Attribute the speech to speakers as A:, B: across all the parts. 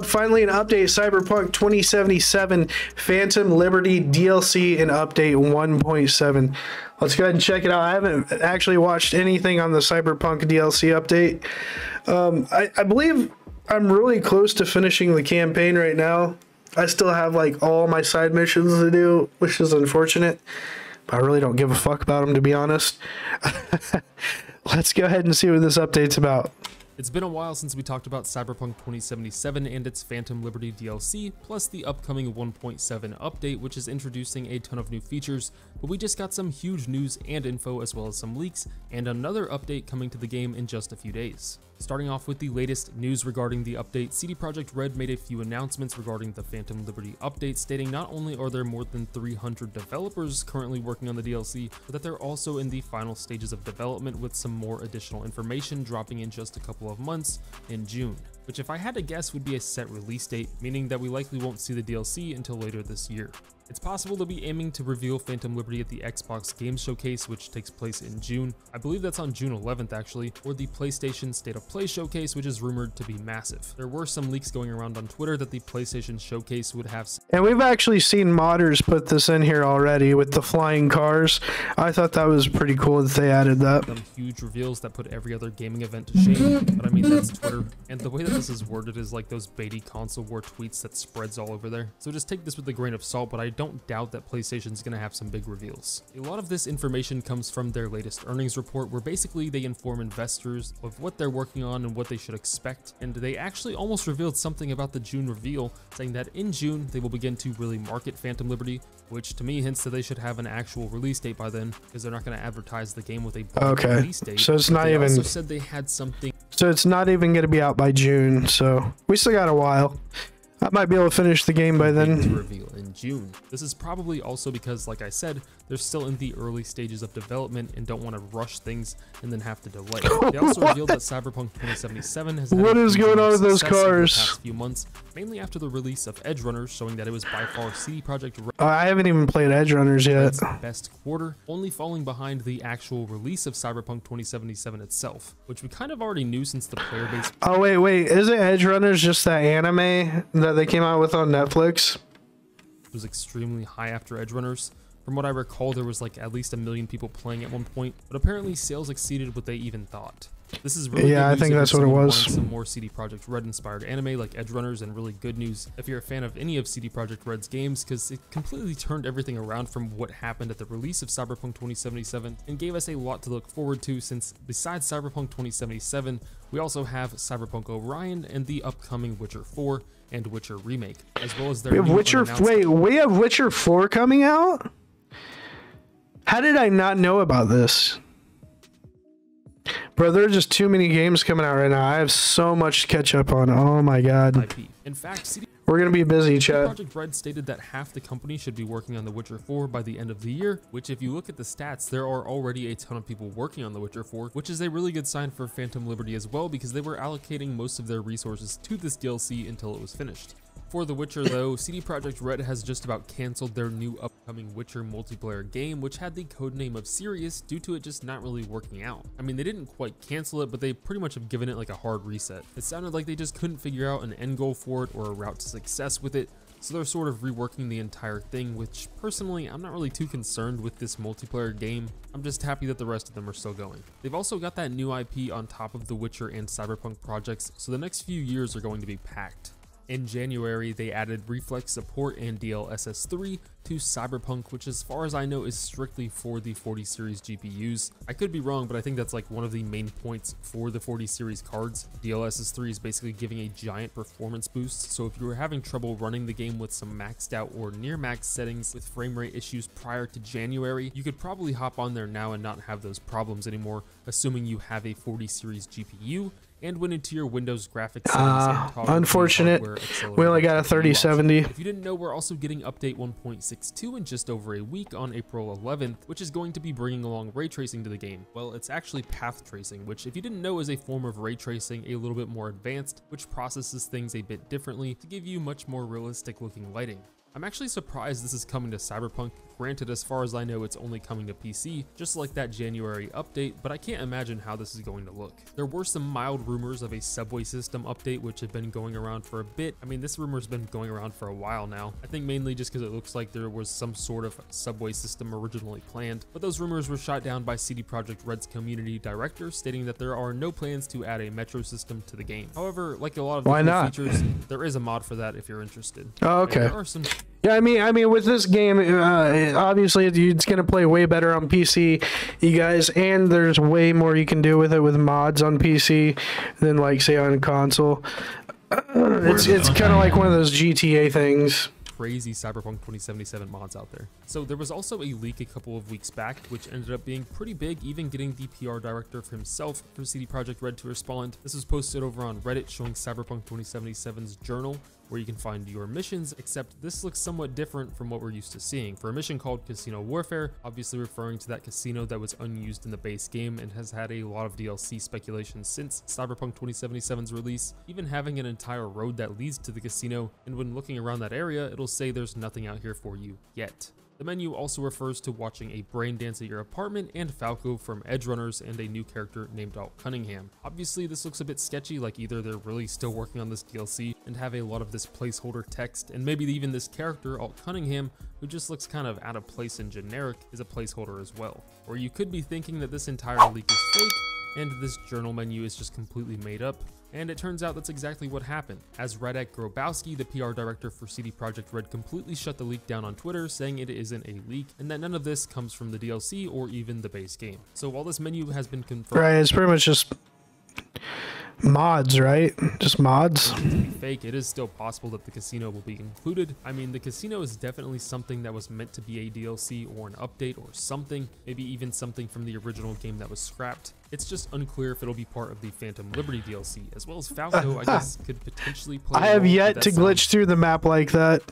A: Finally, an update, Cyberpunk 2077 Phantom Liberty DLC and update 1.7. Let's go ahead and check it out. I haven't actually watched anything on the Cyberpunk DLC update. I believe I'm really close to finishing the campaign right now. I still have like all my side missions to do, which is unfortunate. But I really don't give a fuck about them, to be honest. Let's go ahead and see what this update's about.
B: It's been a while since we talked about Cyberpunk 2077 and its Phantom Liberty DLC, plus the upcoming 1.7 update, which is introducing a ton of new features, but we just got some huge news and info as well as some leaks, and another update coming to the game in just a few days. Starting off with the latest news regarding the update, CD Projekt Red made a few announcements regarding the Phantom Liberty update, stating not only are there more than 300 developers currently working on the DLC, but that they're also in the final stages of development with some more additional information dropping in just a couple of months in June, which if I had to guess would be a set release date, meaning that we likely won't see the DLC until later this year. It's possible to be aiming to reveal Phantom Liberty at the Xbox Game Showcase, which takes place in June. I believe that's on June 11th actually, or the PlayStation State of Play Showcase, which is rumored to be massive. There were some leaks going around on Twitter that the PlayStation Showcase would have...
A: And we've actually seen modders put this in here already with the flying cars. I thought that was pretty cool that they added that.
B: Some huge reveals that put every other gaming event to shame, but I mean that's Twitter. And the way that this is worded is like those baity console war tweets that spreads all over there. So just take this with a grain of salt, but I don't doubt that PlayStation's gonna have some big reveals. A lot of this information comes from their latest earnings report, where basically they inform investors of what they're working on and what they should expect, and they actually almost revealed something about the June reveal, saying that in June they will begin to really market Phantom Liberty, which to me hints that they should have an actual release date by then, because they're not going to advertise the game with a release date.
A: So it's not
B: they
A: even...
B: also said they had something...
A: So it's not even going to be out by June, so we still got a while. I might be able to finish the game by then.
B: To reveal in June. This is probably also because, like I said, they're still in the early stages of development and don't want to rush things and then have to delay. They also revealed that Cyberpunk 2077 has had
A: what is going on with those cars?
B: The past few months, mainly after the release of Edge Runners, showing that it was by far CD Projekt Red.
A: I haven't even played Edge Runners yet.
B: Best quarter, only falling behind the actual release of Cyberpunk 2077 itself, which we kind of already knew since the player base.
A: Oh wait, isn't Edge Runners just that anime that they came out with on Netflix?
B: It was extremely high after Edge Runners. From what I recall, there was like at least 1 million people playing at one point, but apparently sales exceeded what they even thought. This is really
A: I think that's what it was.
B: Some more CD Projekt Red inspired anime like Edge Runners, and really good news if you're a fan of any of CD Projekt Red's games, because it completely turned everything around from what happened at the release of Cyberpunk 2077 and gave us a lot to look forward to, since besides Cyberpunk 2077, we also have Cyberpunk Orion and the upcoming Witcher 4 and Witcher Remake, as well as their
A: we have Witcher 4 coming out? How did I not know about this? Bro, there are just too many games coming out right now. I have so much to catch up on. Oh my god.
B: IP. In fact,
A: we're gonna be busy, chat.
B: Projekt Red stated that half the company should be working on The Witcher 4 by the end of the year, which if you look at the stats, there are already a ton of people working on The Witcher 4, which is a really good sign for Phantom Liberty as well, because they were allocating most of their resources to this DLC until it was finished. For The Witcher though, CD Projekt Red has just about cancelled their new upcoming Witcher multiplayer game, which had the codename of Sirius due to it just not really working out. I mean, they didn't quite cancel it, but they pretty much have given it like a hard reset. It sounded like they just couldn't figure out an end goal for it or a route to success with it, so they're sort of reworking the entire thing, which personally I'm not really too concerned with this multiplayer game. I'm just happy that the rest of them are still going. They've also got that new IP on top of the Witcher and Cyberpunk projects, so the next few years are going to be packed. In January, they added reflex support and DLSS 3 to Cyberpunk, which as far as I know is strictly for the 40 series GPUs. I could be wrong, but I think that's like one of the main points for the 40 series cards. DLSS 3 is basically giving a giant performance boost, so if you were having trouble running the game with some maxed out or near max settings with frame rate issues prior to January, you could probably hop on there now and not have those problems anymore, assuming you have a 40 series GPU and went into your Windows graphics settings and
A: unfortunate, we only got a 3070.
B: If you didn't know, we're also getting update 1.62 in just over a week on April 11th, which is going to be bringing along ray tracing to the game. Well, it's actually path tracing, which if you didn't know is a form of ray tracing a little bit more advanced, which processes things a bit differently to give you much more realistic looking lighting. I'm actually surprised this is coming to Cyberpunk. Granted, as far as I know, it's only coming to PC, just like that January update, but I can't imagine how this is going to look. There were some mild rumors of a subway system update, which have been going around for a bit. I mean, this rumor's been going around for a while now. I think mainly just because it looks like there was some sort of subway system originally planned, but those rumors were shot down by CD Projekt Red's community director, stating that there are no plans to add a metro system to the game. However, like a lot of the features, there is a mod for that if you're interested.
A: Oh, okay.
B: There are some
A: Yeah, I mean, with this game, obviously it's gonna play way better on PC, you guys, and there's way more you can do with it with mods on PC than like say on console. It's kind of like one of those GTA things.
B: Crazy Cyberpunk 2077 mods out there. So there was also a leak a couple of weeks back, which ended up being pretty big, even getting the PR director for himself for CD Projekt Red to respond. This was posted over on Reddit showing Cyberpunk 2077's journal, where you can find your missions, except this looks somewhat different from what we're used to seeing. For a mission called Casino Warfare, obviously referring to that casino that was unused in the base game and has had a lot of DLC speculation since Cyberpunk 2077's release, even having an entire road that leads to the casino, and when looking around that area, it'll say there's nothing out here for you yet. The menu also refers to watching a brain dance at your apartment and Falco from Edge Runners and a new character named Alt Cunningham. Obviously, this looks a bit sketchy, like either they're really still working on this DLC and have a lot of this placeholder text, and maybe even this character, Alt Cunningham, who just looks kind of out of place and generic, is a placeholder as well. Or you could be thinking that this entire leak is fake and this journal menu is just completely made up. And it turns out that's exactly what happened, as Radek Grobowski, the PR director for CD Projekt Red, completely shut the leak down on Twitter, saying it isn't a leak and that none of this comes from the DLC or even the base game. So while this menu has been confirmed,
A: right, it's pretty much just mods, right? Just mods.
B: To be fake, it is still possible that the casino will be included. I mean, the casino is definitely something that was meant to be a DLC or an update or something, maybe even something from the original game that was scrapped. It's just unclear if it'll be part of the Phantom Liberty DLC, as well as Falco, I guess, could potentially play.
A: I have yet to glitch through the map like that.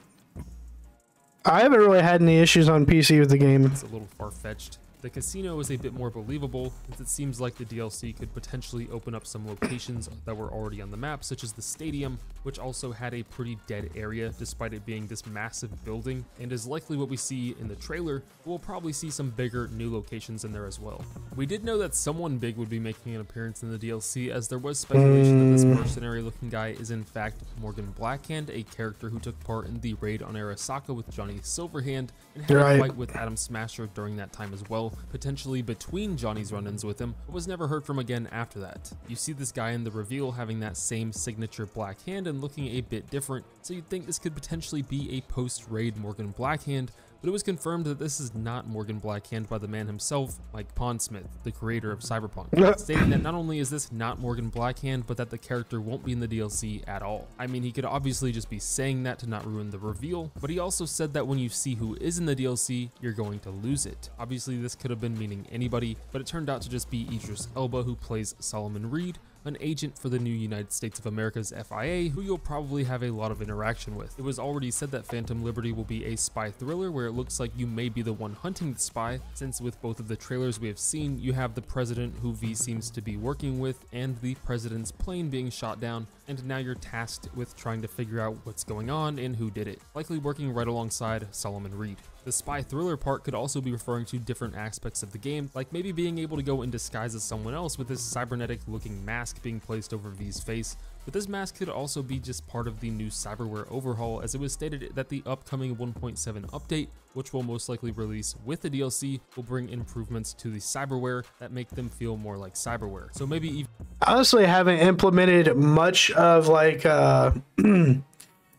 A: I haven't really had any issues on PC with the game.
B: It's a little far-fetched. The casino is a bit more believable, since it seems like the DLC could potentially open up some locations that were already on the map, such as the stadium, which also had a pretty dead area despite it being this massive building, and is likely what we see in the trailer. We'll probably see some bigger new locations in there as well. We did know that someone big would be making an appearance in the DLC, as there was speculation that this mercenary looking guy is in fact Morgan Blackhand, a character who took part in the raid on Arasaka with Johnny Silverhand and had a fight with Adam Smasher during that time as well, potentially between Johnny's run-ins with him, but was never heard from again after that. You see this guy in the reveal having that same signature black hand and looking a bit different, so you'd think this could potentially be a post-raid Morgan Blackhand, but it was confirmed that this is not Morgan Blackhand by the man himself, Mike Pondsmith, the creator of Cyberpunk, stating that not only is this not Morgan Blackhand, but that the character won't be in the DLC at all. I mean, he could obviously just be saying that to not ruin the reveal, but he also said that when you see who is in the DLC, you're going to lose it. Obviously, this could have been meaning anybody, but it turned out to just be Idris Elba, who plays Solomon Reed, an agent for the new United States of America's FIA, who you'll probably have a lot of interaction with. It was already said that Phantom Liberty will be a spy thriller where it looks like you may be the one hunting the spy, since with both of the trailers we have seen, you have the president who V seems to be working with and the president's plane being shot down, and now you're tasked with trying to figure out what's going on and who did it, likely working right alongside Solomon Reed. The spy thriller part could also be referring to different aspects of the game, like maybe being able to go in disguise as someone else with this cybernetic looking mask being placed over V's face, but this mask could also be just part of the new cyberware overhaul, as it was stated that the upcoming 1.7 update, which will most likely release with the DLC, will bring improvements to the cyberware that make them feel more like cyberware. So maybe even
A: honestly, I haven't implemented much of like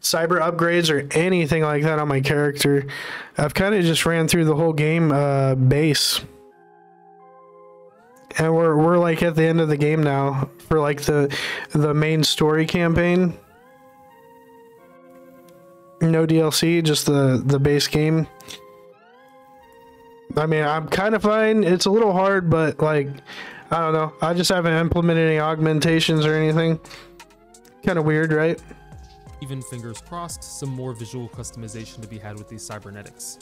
A: cyber upgrades or anything like that on my character. I've kind of just ran through the whole game base, and we're like at the end of the game now for like the main story campaign. No DLC, just the base game. I mean, I'm kind of fine. It's a little hard, but like, I don't know, I just haven't implemented any augmentations or anything. Kind of weird, right?
B: Even fingers crossed, some more visual customization to be had with these cybernetics.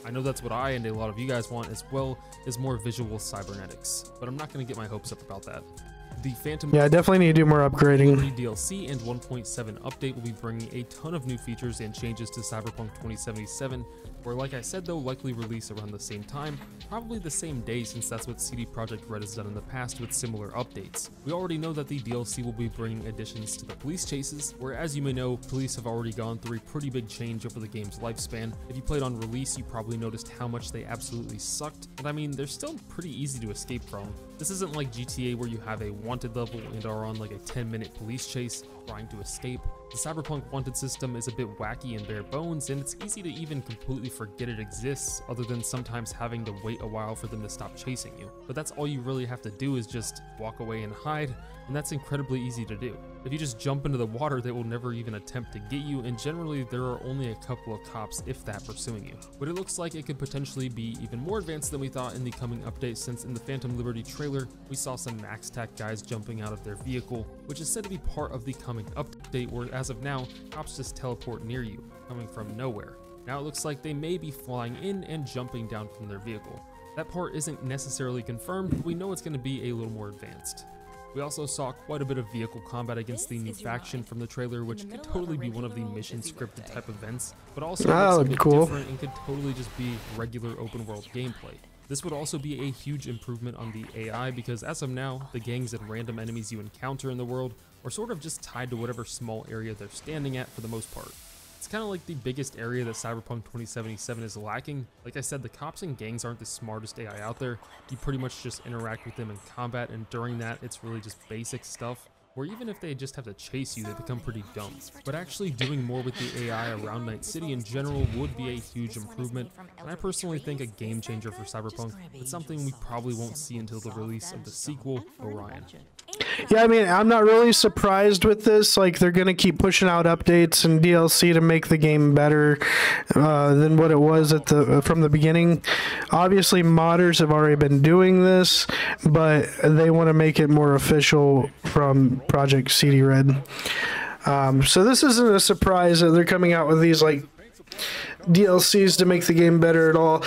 B: I know that's what I and a lot of you guys want as well, is more visual cybernetics, but I'm not going to get my hopes up about that. The Phantom
A: Yeah, I definitely need to do more upgrading.
B: DLC and 1.7 update will be bringing a ton of new features and changes to Cyberpunk 2077, where, like I said, they'll likely release around the same time, probably the same day, since that's what CD Projekt Red has done in the past with similar updates. We already know that the DLC will be bringing additions to the police chases, where, as you may know, police have already gone through a pretty big change over the game's lifespan. If you played on release, you probably noticed how much they absolutely sucked, and I mean, they're still pretty easy to escape from. This isn't like GTA where you have a wanted level and are on like a 10-minute police chase trying to escape. The Cyberpunk wanted system is a bit wacky and bare bones, and it's easy to even completely forget it exists, other than sometimes having to wait a while for them to stop chasing you. But that's all you really have to do, is just walk away and hide, and that's incredibly easy to do. If you just jump into the water, they will never even attempt to get you, and generally there are only a couple of cops, if that, pursuing you. But it looks like it could potentially be even more advanced than we thought in the coming update, since in the Phantom Liberty trailer, we saw some max tac guys jumping out of their vehicle, which is said to be part of the coming update, where as of now, cops just teleport near you, coming from nowhere. Now it looks like they may be flying in and jumping down from their vehicle. That part isn't necessarily confirmed, but we know it's going to be a little more advanced. We also saw quite a bit of vehicle combat against the new faction from the trailer, which could totally be one of the mission scripted type events, but also looks a bit different and could totally just be regular open world gameplay. This would also be a huge improvement on the AI, because as of now, the gangs and random enemies you encounter in the world are sort of just tied to whatever small area they're standing at for the most part. It's kind of like the biggest area that Cyberpunk 2077 is lacking. Like I said, the cops and gangs aren't the smartest AI out there. You pretty much just interact with them in combat, and during that, it's really just basic stuff, where even if they just have to chase you, they become pretty dumb. But actually doing more with the AI around Night City in general would be a huge improvement, and I personally think a game changer for Cyberpunk, but something we probably won't see until the release of the sequel, Orion.
A: Yeah, I mean, I'm not really surprised with this. Like, they're going to keep pushing out updates and DLC to make the game better than what it was at from the beginning. Obviously, modders have already been doing this, but they want to make it more official from Project CD Red. So this isn't a surprise that they're coming out with these, like, DLCs to make the game better at all.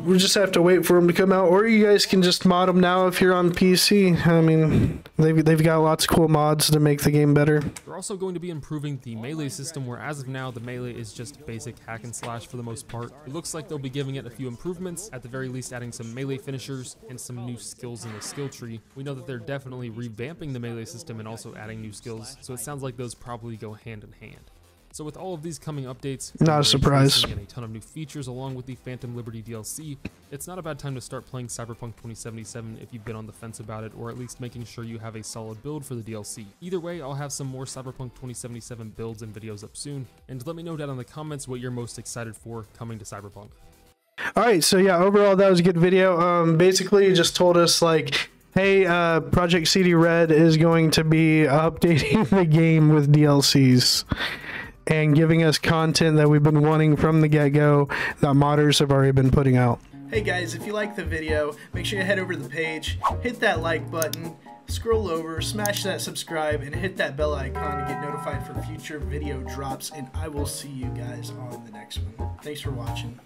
A: We just have to wait for them to come out, or you guys can just mod them now if you're on PC. I mean, they've got lots of cool mods to make the game better.
B: They're also going to be improving the melee system, where as of now the melee is just basic hack and slash for the most part. It looks like they'll be giving it a few improvements, at the very least adding some melee finishers and some new skills in the skill tree. We know that they're definitely revamping the melee system and also adding new skills, so it sounds like those probably go hand in hand. So with all of these coming updates,
A: not a surprise,
B: and a ton of new features along with the Phantom Liberty DLC, it's not a bad time to start playing Cyberpunk 2077 if you've been on the fence about it, or at least making sure you have a solid build for the DLC. Either way, I'll have some more Cyberpunk 2077 builds and videos up soon, and let me know down in the comments what you're most excited for coming to Cyberpunk.
A: Alright, so yeah, overall that was a good video. Basically it just told us, like, hey, Project CD Red is going to be updating the game with DLCs and giving us content that we've been wanting from the get-go that modders have already been putting out.
C: Hey guys, if you liked the video, make sure you head over to the page, hit that like button, scroll over, smash that subscribe, and hit that bell icon to get notified for future video drops, and I will see you guys on the next one. Thanks for watching.